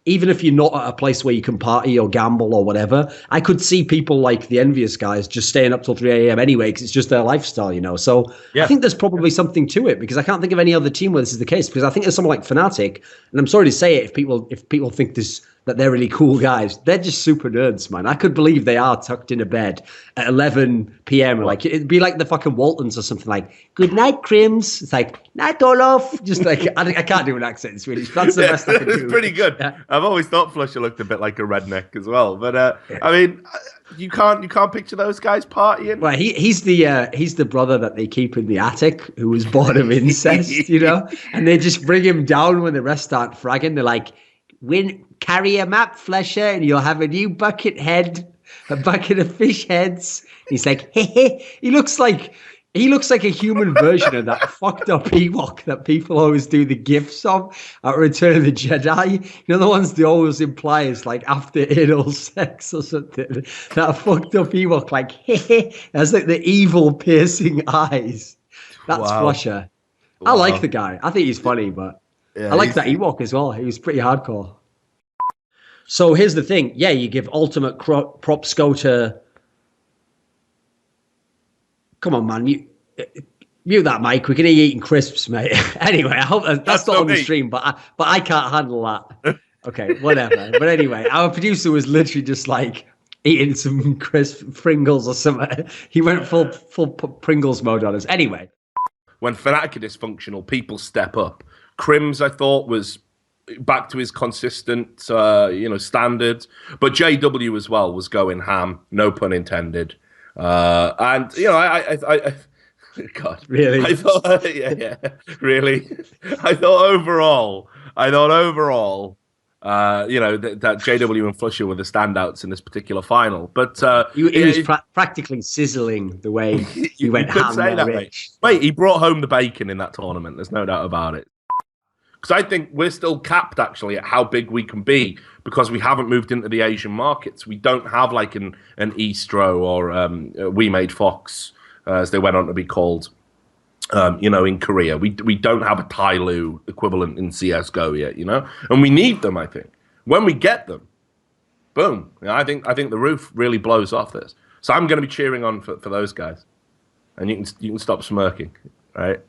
even if you're not at a place where you can party or gamble or whatever, I could see people like the envious guys just staying up till 3 a.m. anyway, because it's just their lifestyle, you know? So I think there's probably something to it, because I can't think of any other team where this is the case, because I think there's someone like Fnatic, and I'm sorry to say it, if people think this, that they're really cool guys, they're just super nerds, man. I could believe they are tucked in a bed at 11 p.m. Like, it'd be like the fucking Waltons or something, like, good night, Crims. It's like, night, Olaf. Just like, I can't do an accent in Swedish. That's the best I can do. It's pretty good. Yeah. I've always thought Flusher looked a bit like a redneck as well. But, I mean, you can't picture those guys partying. Well, he's the brother that they keep in the attic who was born of incest, you know? And they just bring him down when the rest start fragging. They're like, carry a map, Flesher, and you'll have a new bucket head, a bucket of fish heads. He's like, hey. He looks like a human version of that fucked up Ewok that people always do the gifs of at Return of the Jedi. You know, the ones they always imply is like after anal sex or something. That fucked up Ewok, like, hey, has like the evil piercing eyes. That's Flusher. Wow. I like the guy. I think he's funny, but I like that Ewok as well. He was pretty hardcore. So here's the thing. Yeah, you give ultimate props go to... Come on, man. Mute that mic. We can hear you eating crisps, mate. Anyway, I hope that's not on the stream, but I can't handle that. Okay, whatever. But anyway, our producer was literally just like eating some crisp Pringles or something. He went full Pringles mode on us. Anyway. When Fnatic are dysfunctional, people step up. Crims, I thought, was back to his consistent, standards. But JW as well was going ham, no pun intended. And I God, really, I thought, really. I thought overall, that JW and Flusher were the standouts in this particular final. But he was practically sizzling the way he went ham there, Rich. Wait, he brought home the bacon in that tournament. There's no doubt about it. Because I think we're still capped, actually, at how big we can be because we haven't moved into the Asian markets. We don't have like an Eastro or We Made Fox, as they went on to be called, in Korea. We don't have a Tyloo equivalent in CSGO yet, and we need them, I think. When we get them, boom. I think the roof really blows off this. So I'm going to be cheering on for those guys. And you can stop smirking, right?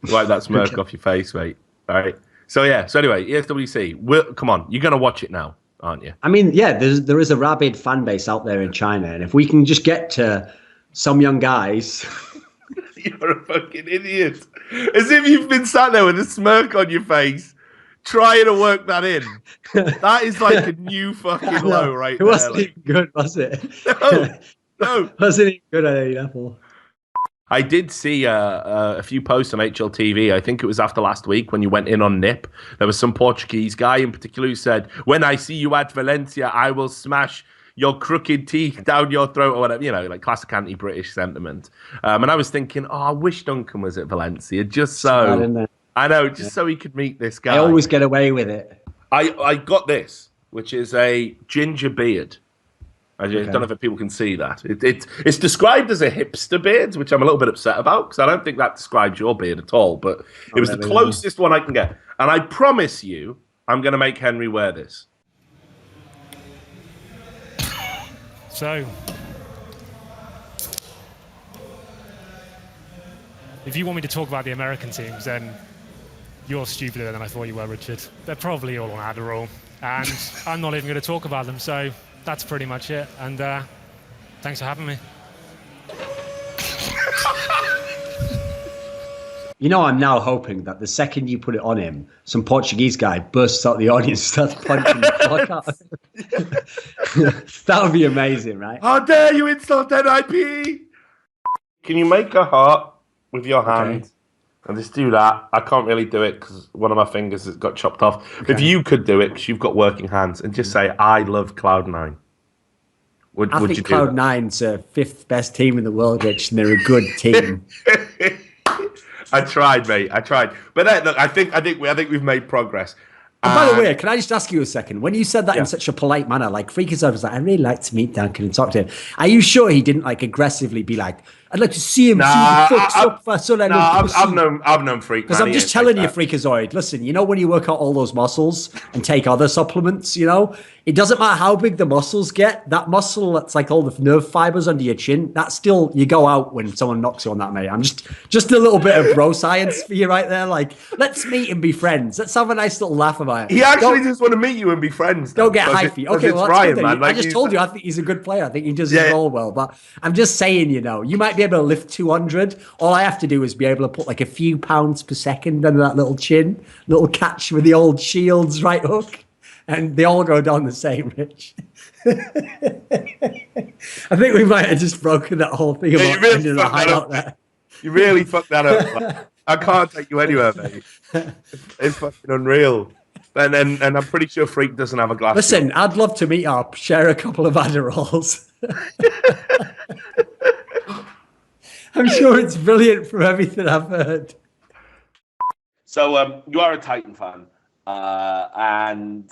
Wipe that smirk off your face, mate. All right. So anyway, ESWC, come on, you're going to watch it now, aren't you? I mean, yeah, there is a rabid fan base out there in China, and if we can just get to some young guys... You're a fucking idiot. As if you've been sat there with a smirk on your face, trying to work that in. That is like a new fucking low right there. It wasn't even good, was it? No. It wasn't even good at any level. I did see a few posts on HLTV. I think it was after last week when you went in on Nip. There was some Portuguese guy in particular who said, "When I see you at Valencia, I will smash your crooked teeth down your throat," or whatever, like classic anti-British sentiment. And I was thinking, I wish Duncan was at Valencia, just so... I know, just so he could meet this guy. I always get away with it. I got this, which is a ginger beard. I don't know if people can see that. It's described as a hipster beard, which I'm a little bit upset about because I don't think that describes your beard at all. But it was the closest one I can get. And I promise you, I'm going to make Henry wear this. So, if you want me to talk about the American teams, then you're stupider than I thought you were, Richard. They're probably all on Adderall, and I'm not even going to talk about them. So that's pretty much it. And thanks for having me. I'm now hoping that the second you put it on him, some Portuguese guy bursts out the audience and starts punching the fuck out. That would be amazing, right? How dare you insult NIP? Can you make a heart with your hand? Okay. And just do that. I can't really do it because one of my fingers has got chopped off. Okay. If you could do it, because you've got working hands, and just say, "I love Cloud9." Would you do that? Cloud9's a fifth best team in the world, Rich, and they're a good team. I tried, mate. I tried, but look, I think we've made progress. And by the way, can I just ask you a second? When you said that in such a polite manner, like Freakazoid was like, I'd really like to meet Duncan and talk to him. Are you sure he didn't like aggressively be like, I'd like to see him see the fuck's up for so that I've known Freak. Because I'm just telling you, Freakazoid, listen, you know when you work out all those muscles and take other supplements, you know, it doesn't matter how big the muscles get. That muscle that's like all the nerve fibers under your chin, that's still, you go out when someone knocks you on that, mate. I'm just a little bit of bro science for you right there. Like, let's meet and be friends. Let's have a nice little laugh about it. He actually just want to meet you and be friends. Don't get hyphy. Okay, well, that's good, man. Like, I just told you, I think he's a good player. I think he does his role well. But I'm just saying, you know, you might be able to lift 200. All I have to do is be able to put like a few pounds per second under that little chin, little catch with the old Shields right hook. And they all go down the same, Rich. I think we might have just broken that whole thing about ending the hideout there. You really fucked that up. I can't take you anywhere, mate. It's fucking unreal. And I'm pretty sure Freak doesn't have a glass. Listen, I'd love to meet up, share a couple of Adderalls. I'm sure it's brilliant from everything I've heard. So you are a Titan fan, and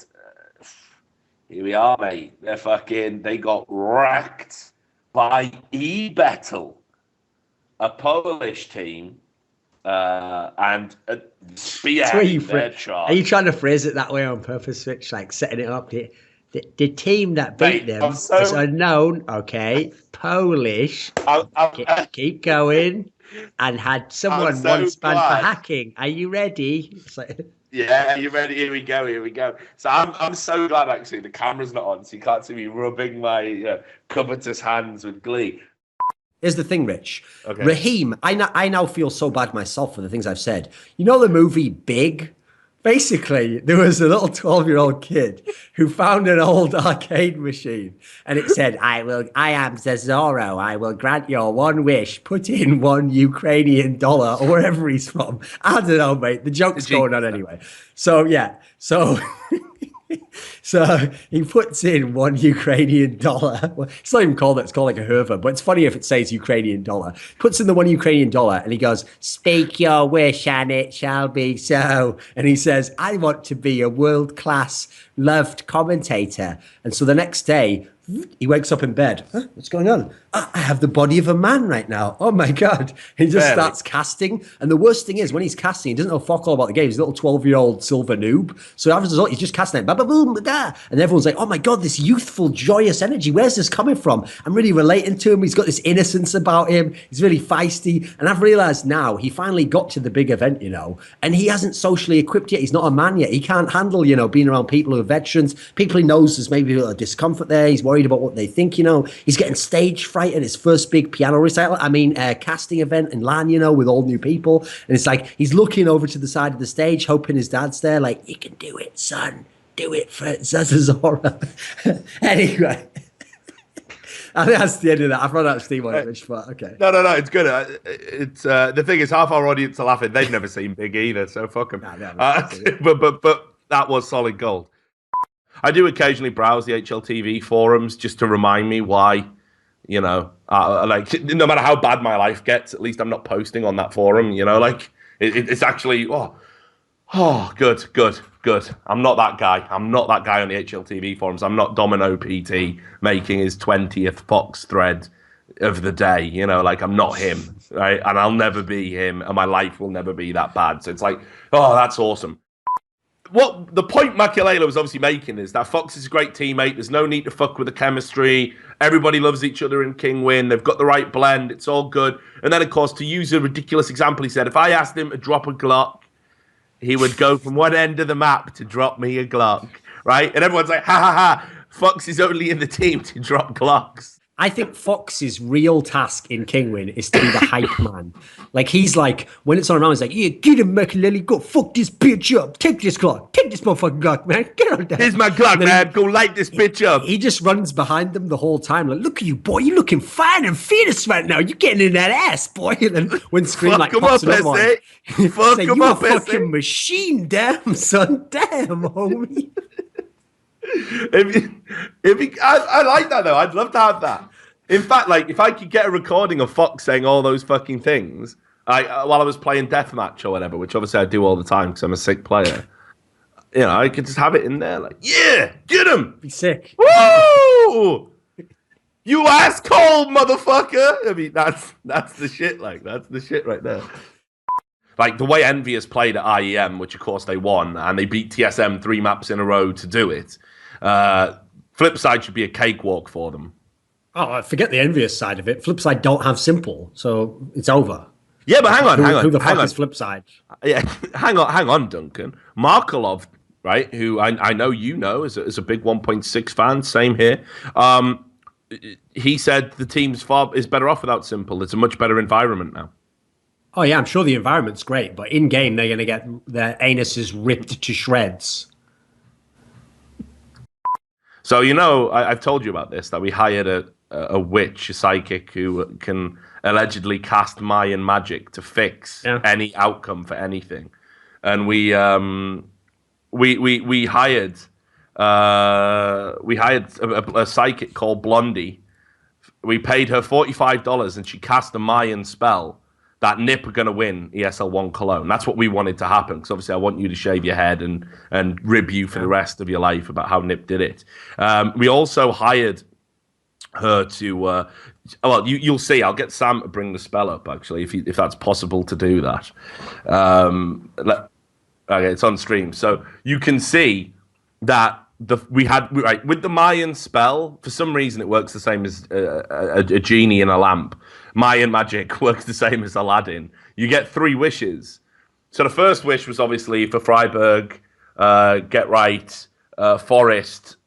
here we are, mate. They got wrecked by eBettle, a Polish team, and spearheading their charge. Are you trying to phrase it that way on purpose, Rich? Like setting it up? The team that beat them is unknown, okay, Polish. Keep going. And had someone once banned for hacking. Are you ready? Yeah, you ready? Here we go. So I'm so glad actually the camera's not on, so you can't see me rubbing my covetous hands with glee. Here's the thing, Rich. Okay. Raheem, I now feel so bad myself for the things I've said. You know the movie Big? Basically, there was a little 12-year-old kid who found an old arcade machine, and it said, I am Zazoro. I will grant your one wish. Put in $1 or wherever he's from. I don't know, mate. The joke's going on anyway. So, yeah. So he puts in $1. Well, it's not even called that. It's called like a herver, but it's funny if it says Ukrainian dollar. Puts in the $1 and he goes, speak your wish and it shall be so. And he says, I want to be a world-class loved commentator. And so the next day, he wakes up in bed. Huh? What's going on? I have the body of a man right now. Oh my God. He just starts casting. And the worst thing is when he's casting, he doesn't know fuck all about the game. He's a little 12-year-old silver noob. So as a result, he's just casting it. And everyone's like, oh my God, this youthful, joyous energy. Where's this coming from? I'm really relating to him. He's got this innocence about him. He's really feisty. And I've realized now he finally got to the big event, you know, and he hasn't socially equipped yet. He's not a man yet. He can't handle, you know, being around people who are veterans. People he knows there's maybe a little discomfort there. He's worried about what they think, you know. He's getting stage fright at his first big piano recital. Casting event in LAN, you know, with all new people. And it's like he's looking over to the side of the stage, hoping his dad's there, like, you can do it, son. Do it for Zazazora. Anyway. I think that's the end of that. I've run out of steam on it, Rich, but okay. No, it's good. It's the thing is, half our audience are laughing. They've never seen Big either, so fuck them. But that was solid gold. I do occasionally browse the HLTV forums just to remind me why, you know, like no matter how bad my life gets, at least I'm not posting on that forum. You know, like it's actually good. I'm not that guy. I'm not that guy on the HLTV forums. I'm not Domino PT making his 20th Fox thread of the day. You know, like I'm not him, right? And I'll never be him, and my life will never be that bad. So it's like, oh, that's awesome. What the point Macalela was obviously making is that Fox is a great teammate. There's no need to fuck with the chemistry. Everybody loves each other in King Win. They've got the right blend. It's all good. And then, of course, to use a ridiculous example, he said, if I asked him to drop a Glock, he would go from one end of the map to drop me a Glock, right? And everyone's like, ha, ha, ha. Fox is only in the team to drop Glocks. I think Fox's real task in Kingwin is to be the hype man. Like, he's like, when it's on around, he's like, yeah, get him, Makaleli, go fuck this bitch up. Take this Glock. Take this motherfucking Glock, man. Get out there. Here's my Glock, man. Go light this bitch up. He just runs behind them the whole time. Like, look at you, boy. You're looking fine and fierce right now. You're getting in that ass, boy. And then when Scream like pops him up, fuck him up, you're a fucking machine. Damn, son. Damn, homie. I like that though. I'd love to have that. In fact, like if I could get a recording of Fox saying all those fucking things, while I was playing deathmatch or whatever, which obviously I do all the time because I'm a sick player, you know, I could just have it in there, like, yeah, get him, Be sick. woo, you asshole, motherfucker. I mean, that's the shit. Like, that's the shit right there. Like the way Envious played at IEM, which of course they won, and they beat TSM 3 maps in a row to do it. Flipside should be a cakewalk for them. Oh, forget the envious side of it. Flipside don't have simple, so it's over. Yeah, but hang on. Who the fuck is Flipside? Yeah, hang on, Duncan. Markelov, right? Who I know you know is a big 1.6 fan. Same here. He said the team's is better off without simple. It's a much better environment now. Oh yeah, I'm sure the environment's great, but in game they're going to get their anuses ripped to shreds. So you know, I've told you about this, that we hired a witch, a psychic who can allegedly cast Mayan magic to fix any outcome for anything, and we hired a psychic called Blondie. We paid her $45, and she cast a Mayan spell that Nip are going to win ESL 1 Cologne. That's what we wanted to happen, because obviously I want you to shave your head and rib you for the rest of your life about how Nip did it. We also hired her to... well, you'll see. I'll get Sam to bring the spell up, actually, if that's possible to do that. Okay, it's on stream. So you can see that with the Mayan spell, for some reason it works the same as a genie in a lamp. Mayan magic works the same as Aladdin. You get 3 wishes. So the first wish was obviously for Freiburg, Get Right, Forest,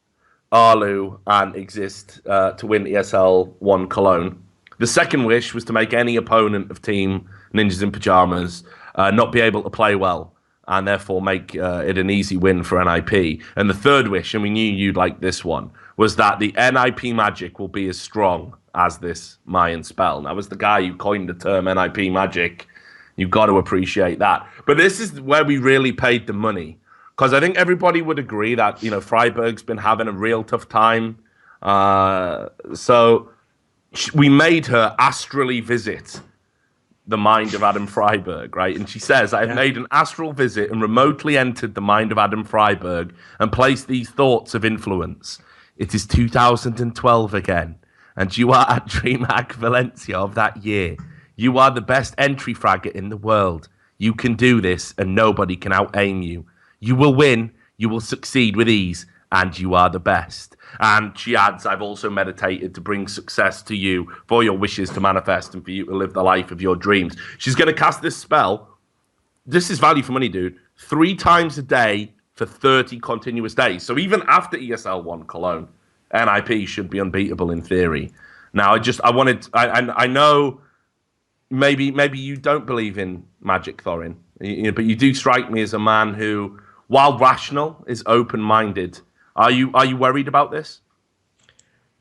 Arlu, and Exist to win ESL 1 Cologne. The second wish was to make any opponent of Team Ninjas in Pyjamas not be able to play well, and therefore make it an easy win for NIP. And the third wish, and we knew you'd like this one, was that the NIP magic will be as strong as this Mayan spell. Now, as the guy who coined the term NIP magic, you've got to appreciate that. But this is where we really paid the money, because I think everybody would agree that, you know, Freiburg's been having a real tough time. So we made her astrally visit the mind of Adam Freiberg, right? And she says, I have made an astral visit and remotely entered the mind of Adam Freiberg and placed these thoughts of influence. It is 2012 again, and you are at DreamHack Valencia of that year. You are the best entry fragger in the world. You can do this, and nobody can out-aim you. You will win, you will succeed with ease, and you are the best. And she adds, I've also meditated to bring success to you, for your wishes to manifest, and for you to live the life of your dreams. She's going to cast this spell. This is value for money, dude. 3 times a day for 30 continuous days. So even after ESL 1 Cologne, NIP should be unbeatable in theory. Now, I know maybe you don't believe in magic, Thorin, but you do strike me as a man who, while rational, is open-minded. Are you worried about this?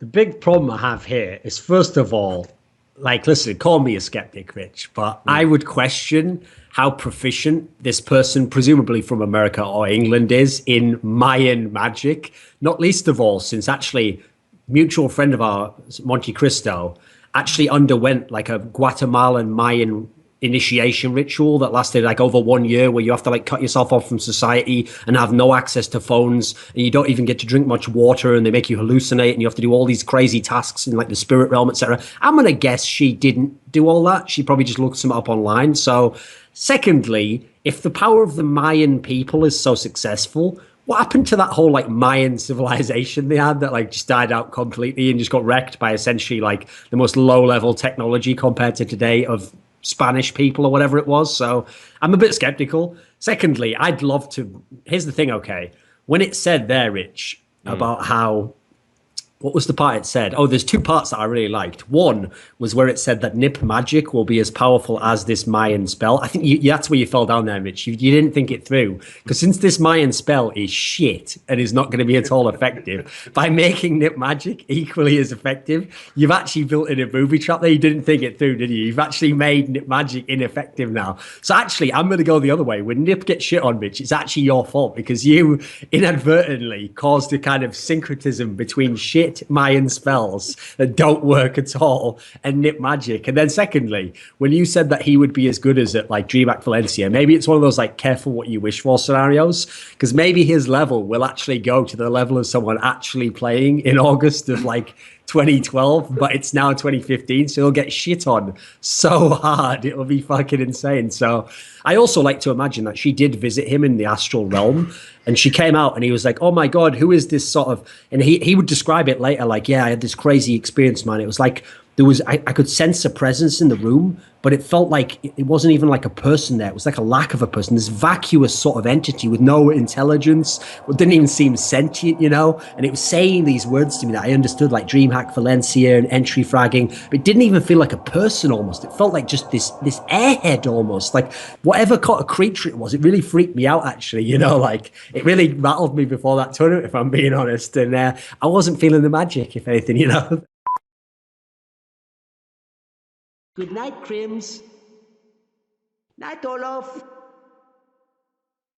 The big problem I have here is, first of all, like, listen, call me a skeptic, Rich, but I would question how proficient this person, presumably from America or England, is in Mayan magic. Not least of all, since actually mutual friend of ours, Monte Cristo, actually underwent like a Guatemalan Mayan initiation ritual that lasted like over 1 year, where you have to like cut yourself off from society and have no access to phones, and you don't even get to drink much water, and they make you hallucinate, and you have to do all these crazy tasks in like the spirit realm, etc. I'm gonna guess she didn't do all that. She probably just looked some up online. So secondly, if the power of the Mayan people is so successful, what happened to that whole like Mayan civilization they had that like just died out completely and just got wrecked by essentially like the most low level technology compared to today of Spanish people or whatever it was? So I'm a bit skeptical. Secondly, I'd love to. Here's the thing, okay? When it said there, Rich, about how, what was the part it said? Oh, there's 2 parts that I really liked. One was where it said that Nip magic will be as powerful as this Mayan spell. I think that's where you fell down there, Mitch. You didn't think it through. Because since this Mayan spell is shit and is not going to be at all effective, by making Nip magic equally as effective, you've actually built in a booby trap there. You didn't think it through, did you? You've actually made Nip magic ineffective now. So actually, I'm going to go the other way. When Nip gets shit on, Mitch, it's actually your fault, because you inadvertently caused a kind of syncretism between shit shit Mayan spells that don't work at all and nip magic. And then secondly, when you said that he would be as good as at like DreamHack Valencia, maybe it's one of those like careful what you wish for scenarios, because maybe his level will actually go to the level of someone actually playing in August of like 2012, but it's now 2015, so he'll get shit on so hard. It'll be fucking insane. So I also like to imagine that she did visit him in the astral realm, and she came out and he was like, oh my God, who is this sort of, and he would describe it later like, yeah, I had this crazy experience, man. It was like, I could sense a presence in the room, but it felt like it wasn't even like a person there. It was like a lack of a person, this vacuous sort of entity with no intelligence. It didn't even seem sentient, you know? And it was saying these words to me that I understood, like DreamHack Valencia and entry fragging, but it didn't even feel like a person almost. It felt like just this airhead almost, like whatever kind of creature it was. It really freaked me out, actually, you know? Like it really rattled me before that tournament, if I'm being honest. And I wasn't feeling the magic, if anything, you know? Good night, Crims. Night, Olaf.